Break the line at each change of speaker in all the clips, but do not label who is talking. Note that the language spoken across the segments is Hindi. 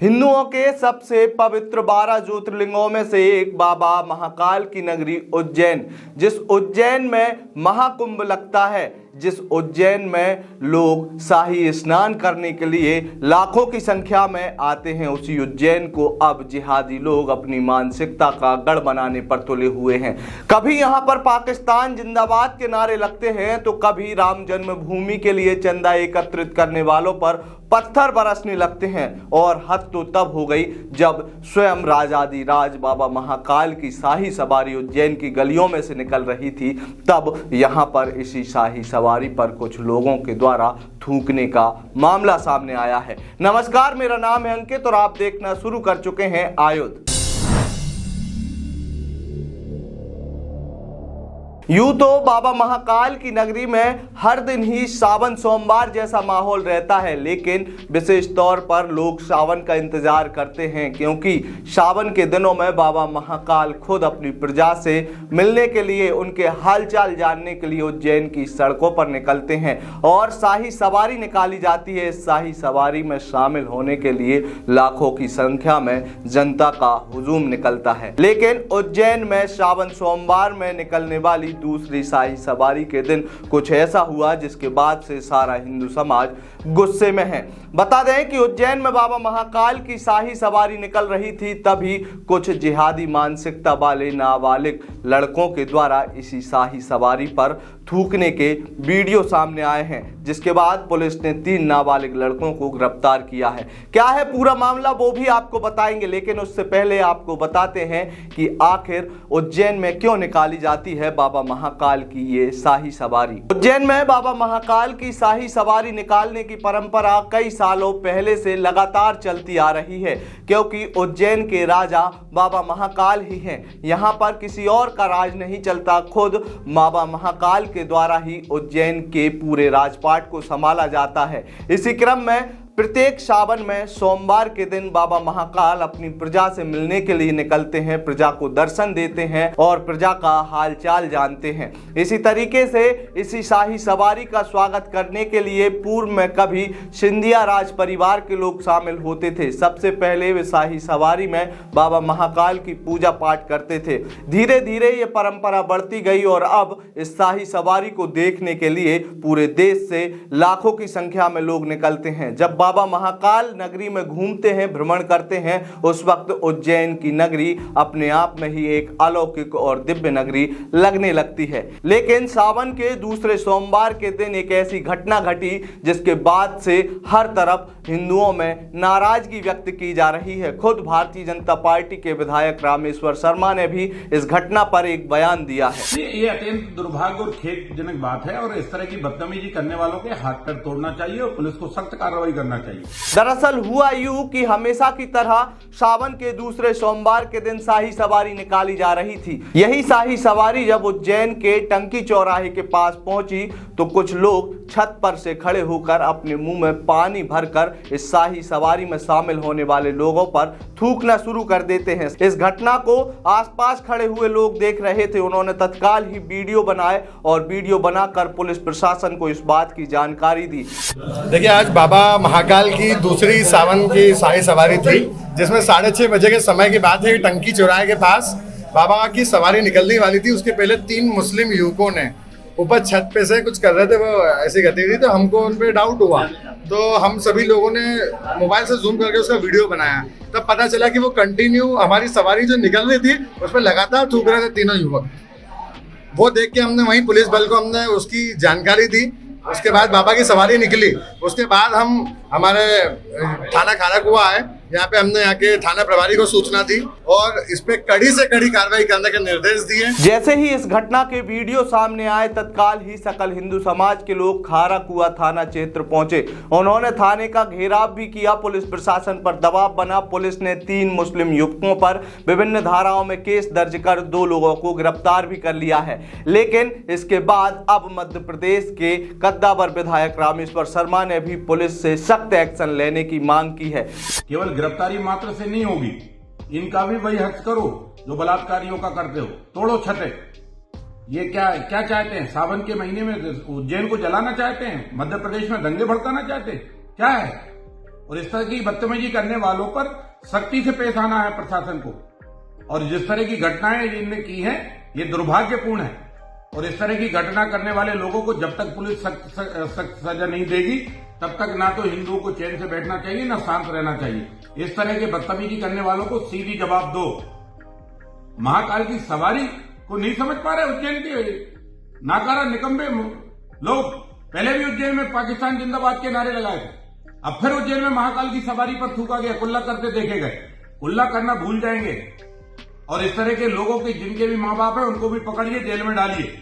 हिंदुओं के सबसे पवित्र 12 ज्योतिर्लिंगों में से एक बाबा महाकाल की नगरी उज्जैन, जिस उज्जैन में महाकुंभ लगता है, जिस उज्जैन में लोग शाही स्नान करने के लिए लाखों की संख्या में आते हैं, उसी उज्जैन को अब जिहादी लोग अपनी मानसिकता का गढ़ बनाने पर तुले हुए हैं। कभी यहां पर पाकिस्तान जिंदाबाद के नारे लगते हैं तो कभी राम जन्मभूमि के लिए चंदा एकत्रित करने वालों पर पत्थर बरसने लगते हैं। और हद तो तब हो गई जब स्वयं राजाधिराज बाबा महाकाल की शाही सवारी उज्जैन की गलियों में से निकल रही थी, तब यहां पर इसी शाही सवारी पर कुछ लोगों के द्वारा थूकने का मामला सामने आया है। नमस्कार, मेरा नाम है अंकित और आप देखना शुरू कर चुके हैं आयुध। यूं तो बाबा महाकाल की नगरी में हर दिन ही सावन सोमवार जैसा माहौल रहता है, लेकिन विशेष तौर पर लोग सावन का इंतजार करते हैं, क्योंकि सावन के दिनों में बाबा महाकाल खुद अपनी प्रजा से मिलने के लिए, उनके हालचाल जानने के लिए उज्जैन की सड़कों पर निकलते हैं और शाही सवारी निकाली जाती है। इस शाही सवारी में शामिल होने के लिए लाखों की संख्या में जनता का हुजूम निकलता है। लेकिन उज्जैन में सावन सोमवार में निकलने वाली दूसरी शाही सवारी के दिन कुछ ऐसा हुआ जिसके बाद से सारा हिंदू समाज गुस्से में है। बता दें कि उज्जैन में बाबा महाकाल की शाही सवारी निकल रही थी, तभी कुछ जिहादी मानसिकता वाले नाबालिग लड़कों के द्वारा इसी शाही सवारी पर थूकने के वीडियो सामने आए हैं, जिसके बाद पुलिस ने 3 नाबालिग लड़कों को गिरफ्तार किया है। क्या है पूरा मामला वो भी आपको बताएंगे, लेकिन उससे पहले आपको बताते हैं कि आखिर उज्जैन में क्यों निकाली जाती है बाबा महाकाल की ये शाही सवारी। उज्जैन में बाबा महाकाल की शाही सवारी निकालने की परंपरा कई सालों पहले से लगातार चलती आ रही है, क्योंकि उज्जैन के राजा बाबा महाकाल ही हैं। यहाँ पर किसी और का राज नहीं चलता, खुद बाबा महाकाल के द्वारा ही उज्जैन के पूरे राजपाट को संभाला जाता है। इसी क्रम में प्रत्येक सावन में सोमवार के दिन बाबा महाकाल अपनी प्रजा से मिलने के लिए निकलते हैं, प्रजा को दर्शन देते हैं और प्रजा का हालचाल जानते हैं। इसी तरीके से इसी शाही सवारी का स्वागत करने के लिए पूर्व में कभी सिंधिया राज परिवार के लोग शामिल होते थे। सबसे पहले वे शाही सवारी में बाबा महाकाल की पूजा पाठ करते थे। धीरे धीरे ये परंपरा बढ़ती गई और अब इस शाही सवारी को देखने के लिए पूरे देश से लाखों की संख्या में लोग निकलते हैं। जब बाबा महाकाल नगरी में घूमते हैं, भ्रमण करते हैं, उस वक्त उज्जैन की नगरी अपने आप में ही एक अलौकिक और दिव्य नगरी लगने लगती है। लेकिन सावन के दूसरे सोमवार के दिन एक ऐसी घटना घटी जिसके बाद से हर तरफ हिंदुओं में नाराजगी व्यक्त की जा रही है। खुद भारतीय जनता पार्टी के विधायक रामेश्वर शर्मा ने भी इस घटना पर एक बयान दिया है।
ये अत्यंत दुर्भाग्य और खेदजनक बात है और इस तरह की बदतमीजी करने वालों के हाथ पैर तोड़ना चाहिए और पुलिस को सख्त कार्रवाई करना चाहिए।
दरअसल हुआ यूं कि हमेशा की तरह सावन के दूसरे सोमवार के दिन शाही सवारी निकाली जा रही थी। यही शाही सवारी जब उज्जैन के टंकी चौराहे के पास पहुंची तो कुछ लोग छत पर से खड़े होकर अपने मुंह में पानी भरकर इस शाही सवारी में शामिल होने वाले लोगों पर थूकना शुरू कर देते हैं। इस घटना को आसपास खड़े हुए लोग देख रहे थे। उन्होंने तत्काल ही वीडियो बनाए और वीडियो बनाकर पुलिस प्रशासन को इस बात की जानकारी दी।
देखिए, आज बाबा महाकाल की दूसरी सावन की शाही सवारी थी, जिसमें 6:30 बजे के समय की बात है। टंकी चौराहे के पास बाबा की सवारी निकलने वाली थी। उसके पहले 3 मुस्लिम युवकों ने ऊपर छत पे से कुछ कर रहे थे, वो ऐसी गतिविधि, तो हमको उन पे डाउट हुआ, तो हम सभी लोगों ने मोबाइल से जूम करके उसका वीडियो बनाया। तब पता चला कि वो कंटिन्यू हमारी सवारी जो निकल रही थी उस पर लगातार थूक रहे थे तीनों युवक। वो देख के हमने वहीं पुलिस बल को हमने उसकी जानकारी दी। उसके बाद बाबा की सवारी निकली। उसके बाद हम हमारे थाना खाराकुआ है, यहाँ पे हमने यहाँ के थाना प्रभारी को सूचना दी और इस पे कड़ी से कड़ी कार्रवाई करने के निर्देश दिए।
जैसे ही इस घटना के वीडियो सामने आए, तत्काल ही सकल हिंदू समाज के लोग खाराकुआ थाना क्षेत्र पहुंचे। उन्होंने थाने का घेराव भी किया। पुलिस प्रशासन पर दबाव बना। पुलिस ने 3 मुस्लिम युवकों पर विभिन्न धाराओं में केस दर्ज कर 2 लोगों को गिरफ्तार भी कर लिया है। लेकिन इसके बाद अब मध्य प्रदेश के कद्दावर विधायक रामेश्वर शर्मा ने भी पुलिस से सख्त एक्शन लेने की मांग की है।
केवल गिरफ्तारी मात्र से नहीं होगी, इनका भी वही हर्ष करो जो बलात्कारियों का करते हो, तोड़ो छते। ये क्या चाहते हैं? सावन के महीने में उज्जैन को जलाना चाहते हैं? मध्य प्रदेश में दंगे भड़काना चाहते हैं? क्या है? और इस तरह की बदतमीजी करने वालों पर सख्ती से पेश आना है प्रशासन को। और जिस तरह की घटनाएं इनने की है ये दुर्भाग्यपूर्ण है, और इस तरह की घटना करने वाले लोगों को जब तक पुलिस सख्त सजा नहीं देगी तब तक ना तो हिंदुओं को चैन से बैठना चाहिए ना शांत रहना चाहिए। इस तरह के बदतमीजी करने वालों को सीधी जवाब दो। महाकाल की सवारी को नहीं समझ पा रहे उज्जैन के नाकारा निकम्बे लोग। पहले भी उज्जैन में पाकिस्तान जिंदाबाद के नारे लगाए थे, अब फिर उज्जैन में महाकाल की सवारी पर थूका गया, कुल्ला करते देखे गए। कुल्ला करना भूल जाएंगे और इस तरह के लोगों के जिनके भी मां बाप है उनको भी पकड़िए, जेल में डालिए।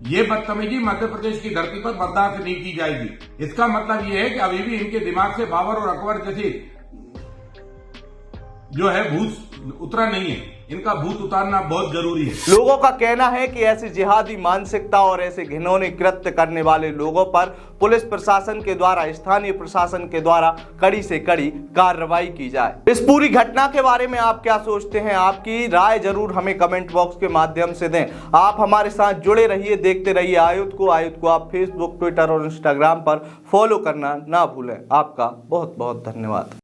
ये बदतमीजी मध्य प्रदेश की धरती पर बर्दाश्त नहीं की जाएगी। इसका मतलब ये है कि अभी भी इनके दिमाग से बाबर और अकबर जैसी जो है भूत उतरा नहीं है, इनका भूत उतारना बहुत जरूरी है।
लोगों का कहना है कि ऐसी जिहादी मानसिकता और ऐसे घिनौने कृत्य करने वाले लोगों पर पुलिस प्रशासन के द्वारा, स्थानीय प्रशासन के द्वारा कड़ी से कड़ी कार्रवाई की जाए। इस पूरी घटना के बारे में आप क्या सोचते हैं? आपकी राय जरूर हमें कमेंट बॉक्स के माध्यम से दें। आप हमारे साथ जुड़े रहिए, देखते रहिए आयुध को आप फेसबुक, ट्विटर और इंस्टाग्राम पर फॉलो करना ना भूलें। आपका बहुत बहुत धन्यवाद।